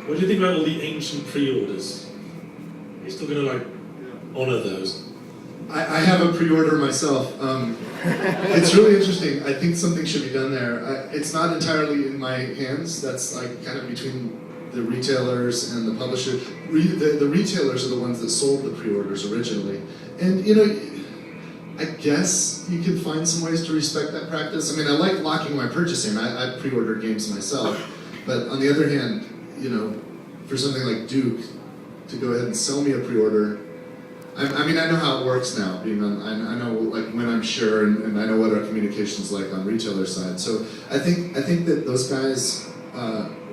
What do you think about all the ancient pre-orders? Are you still going to like honor those? I have a pre-order myself. It's really interesting. I think something should be done there. It's not entirely in my hands. That's like kind of between the retailers and the publisher. The retailers are the ones that sold the pre-orders originally. And you know, I guess you can find some ways to respect that practice. I mean, I like locking my purchasing. I pre-order games myself. But on the other hand, you know, for something like Duke, to go ahead and sell me a pre-order, I mean, I know how it works now. I know like when I'm sure, and I know what our communication's like on retailer side. So I think that those guys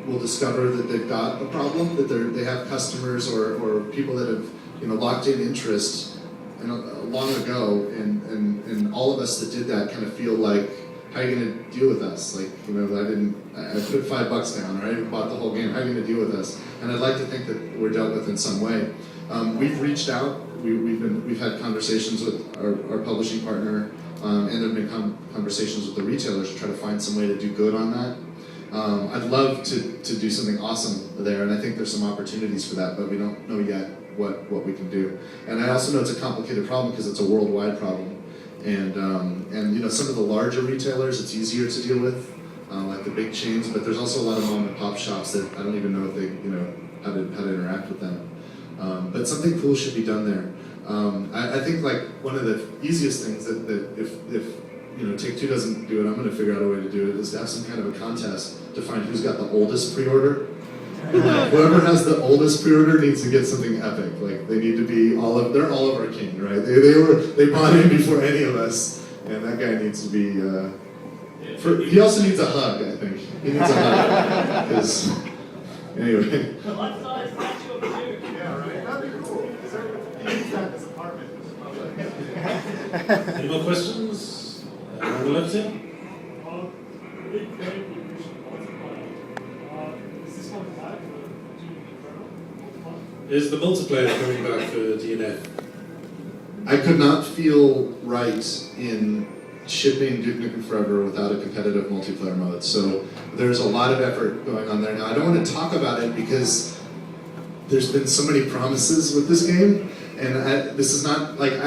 will discover that they've got a problem, that they have customers or people that have locked in interest long ago, and all of us that did that kind of feel like, how are you going to deal with us? Like, I put $5 down, or I bought the whole game. How are you going to deal with us? And I'd like to think that we're dealt with in some way. We've reached out. We've had conversations with our publishing partner, and there've been conversations with the retailers to try to find some way to do good on that. I'd love to do something awesome there, and I think there's some opportunities for that, but we don't know yet what we can do. And I also know it's a complicated problem because it's a worldwide problem. And some of the larger retailers, it's easier to deal with, like the big chains. But there's also a lot of mom and pop shops that I don't even know if they, how to interact with them. But something cool should be done there. I think like one of the easiest things that if Take-Two doesn't do it, I'm going to figure out a way to do it, is to have some kind of a contest to find who's got the oldest pre-order. Whoever has the oldest pre-order needs to get something epic. Like they need to be they're Oliver King, right? They bought in before any of us, and that guy needs to be. He also needs a hug, I think. He needs a hug, because anyway. Life-size statue of Duke. Yeah, right. That'd be cool. He needs that in his apartment. Any more questions? On the left here? Big game with Mission Multiplayer. Is this one back for Duke? Is the multiplayer coming back for DNF? I could not feel right in shipping Duke Nukem Forever without a competitive multiplayer mode. So there's a lot of effort going on there now. I don't want to talk about it because there's been so many promises with this game, and this is not like.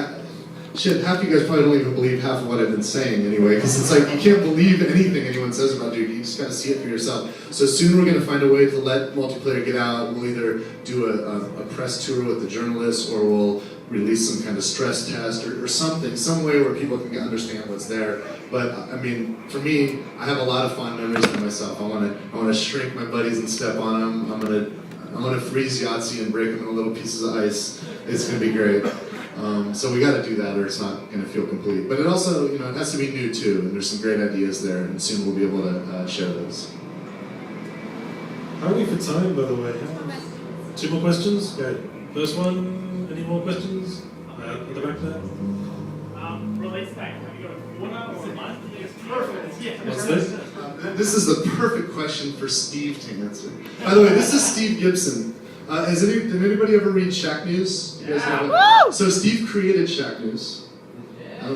Half you guys probably don't even believe half of what I've been saying anyway, because it's like you can't believe anything anyone says about Duke. You just got to see it for yourself. So soon we're going to find a way to let multiplayer get out. We'll either do a press tour with the journalists, or we'll release some kind of stress test or something, some way where people can understand what's there. But I mean, for me, I have a lot of fond memories for myself. I want to shrink my buddies and step on them. I'm gonna freeze Yahtzee and break them into little pieces of ice. It's gonna be great. So we got to do that, or it's not going to feel complete. But it also, it has to be new too, and there's some great ideas there, and soon we'll be able to share those. How are we for time, by the way? 2 more questions? Good. First one, any more questions? At the back there? Release date. Have you got a quarter or a month? It's perfect. Yeah. What's this? This is the perfect question for Steve to answer. By the way, this is Steve Gibson. Did anybody ever read Shaq News? You guys know that? So Steve created Shaq News.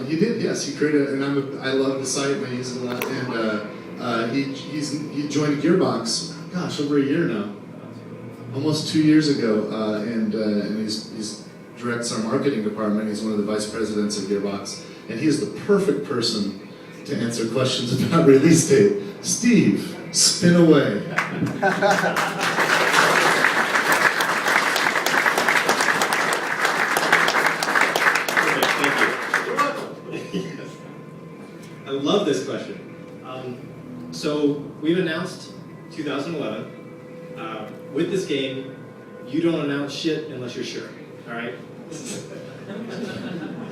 He did, yes. He created it, and I love the site and I use it a lot. And he joined Gearbox. Gosh, over a year now, almost 2 years ago. And he's directs our marketing department. He's one of the vice presidents at Gearbox, and he is the perfect person to answer questions about release date. Steve, spin away. I love this question. So we've announced 2011. With this game, you don't announce shit unless you're sure. All right.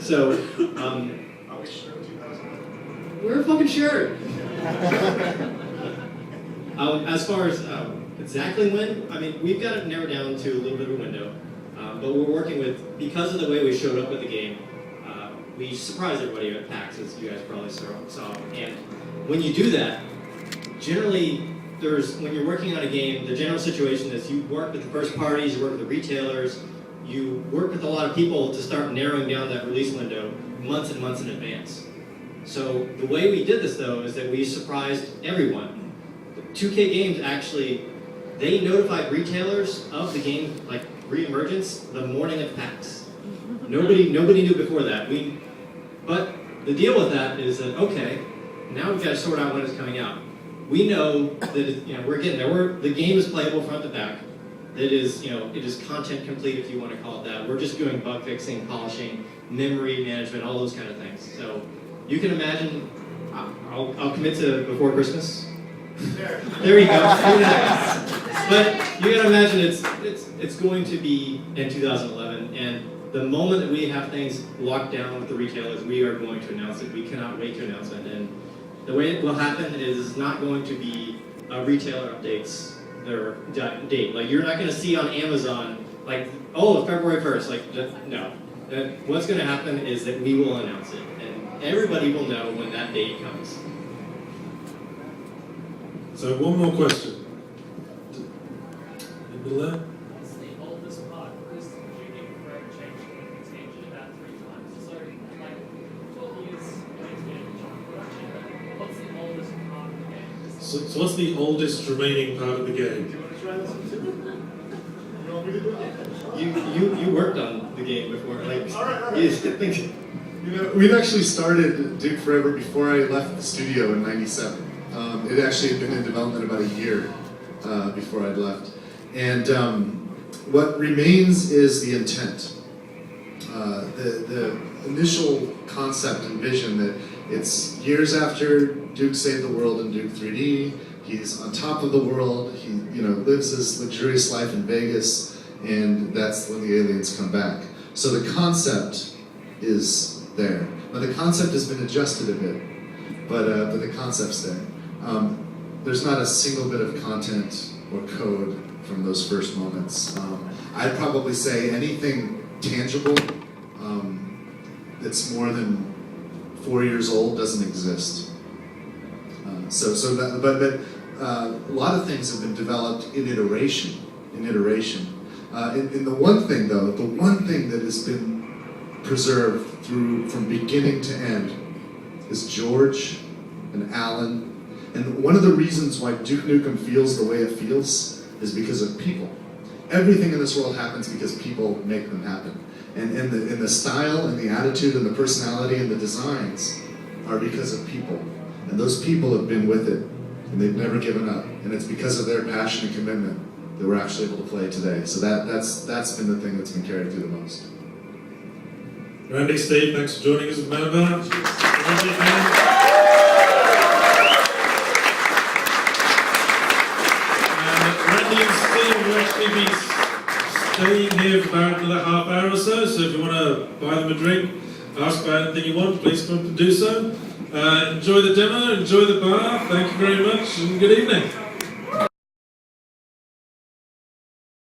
So Are we sure 2011? we're fucking sure. As far as exactly when, I mean, we've got it narrowed down to a little bit of a window. But we're working with, because of the way we showed up with the game, we surprised everybody at PAX, as you guys probably saw. And when you do that, generally, when you're working on a game, the general situation is you work with the first parties, you work with the retailers, you work with a lot of people to start narrowing down that release window months and months in advance. So the way we did this though is that we surprised everyone. 2K Games actually, they notified retailers of the game, like re-emergence, the morning of PAX. Nobody knew before that. But the deal with that is that, okay, now we've got to sort out when it's coming out. We know that we're getting there. The game is playable front to back. It is content complete, if you want to call it that. We're just doing bug fixing, polishing, memory management, all those kind of things. So you can imagine, I'll commit to before Christmas. There you go. But you can imagine it's going to be in 2011, and the moment that we have things locked down with the retailers, we are going to announce it. We cannot wait to announce it. And the way it will happen is it's not going to be retailer updates their date. Like, you're not going to see on Amazon, like, oh, February 1st. Like, no. What's going to happen is that we will announce it, and everybody will know when that date comes. So one more question. Anybody there? What's the oldest part? Because Nukem forever changed it about 3 times. So, like, 12 years it's been in production, but what's the oldest part of the game? So what's the oldest remaining part of the game? Do you want to try this one too? You want me to do it? You worked on the game before, like. All right. We'd actually started Duke Forever before I left the studio in '97. It actually had been in development about a year before I'd left. And what remains is the intent. The initial concept and vision that it's years after Duke saved the world in Duke 3D, he's on top of the world, he lives his luxurious life in Vegas, and that's when the aliens come back. So the concept is there. Now the concept has been adjusted a bit, but the concept's there. There's not a single bit of content or code from those first moments. I'd probably say anything tangible that's more than 4 years old doesn't exist. But a lot of things have been developed in iteration. And the one thing though, the one thing that has been preserved from beginning to end is George and Alan. And one of the reasons why Duke Nukem feels the way it feels is because of people. Everything in this world happens because people make them happen. And the style and the attitude and the personality and the designs are because of people. And those people have been with it, and they've never given up. And it's because of their passion and commitment that we're actually able to play today. So that's been the thing that's been carried through the most. Randy, Steve, thanks for joining us at Manabar. Randy and Steve will actually be staying here for about another half hour or so if you want to buy them a drink, ask about anything you want, please come up and do so. Enjoy the demo, enjoy the bar, thank you very much, and good evening.